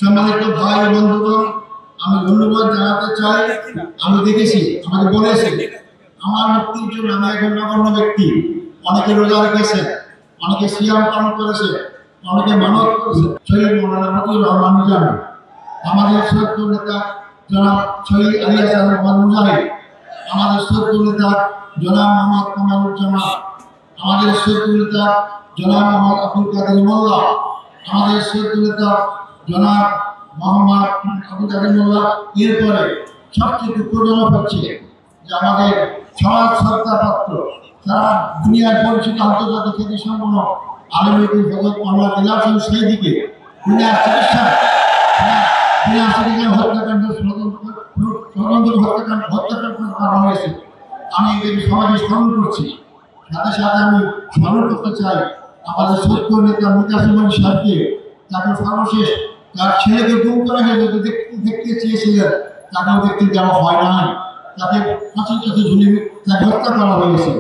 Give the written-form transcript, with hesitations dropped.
সম্মানিত ভাই বন্ধুগণ, আমি ধন্যবাদ জানাতে চাই। আমি দেখেছি, আমাকে বলেছে আমার মুক্তির জন্য আমি একজন নগণ্য ব্যক্তি। অনেকে রোজা রেখেছে, অনেকে সিয়াম পালন করেছে, অনেকে মানত করেছে। শহীদ মৌলানা মতিউর রহমান মুজাহিদ, আমাদের শ্রদ্ধ নেতা জনাব শহীদ আলী হাসান মোহাম্মদ মুজাহিদ, আমাদের শ্রদ্ধ নেতা জনাব মোহাম্মদ কামারুজ্জামান, আমাদের শ্রদ্ধ নেতা জনাব মোহাম্মদ আব্দুল কাদের মোল্লা, আমাদের শ্রদ্ধ নেতা জনাব মোহাম্মদ আব্দুল কাদের মোল্লা। এরপরে সবচেয়ে দুঃখজনক হচ্ছে যে আমাদের সমাজ শ্রদ্ধা পাত্র, সারা দুনিয়ার পরিচিত আন্তর্জাতিক খ্যাতিসম্পন্ন আলমীদের হজরত মোল্লা দিলার হোসেন সাইদিকে বিনা চিকিৎসায় হত্যাকাণ্ড করা হয়েছে। আমি এদের সমাজে স্মরণ করছি। সাথে সাথে আমি স্মরণ করতে চাই আমাদের সত্য নেতা মুজাহিদ সাহেবকে, তাকে সর্বশেষ তার ছেলেকে গুম করা হয়ে দেখতে চেয়েছিলেন, তাকেও দেখতে দেওয়া হয় নাই, তাকে ফাঁসির কাছে ঝুলিয়ে তাকে হত্যা করা হয়েছে।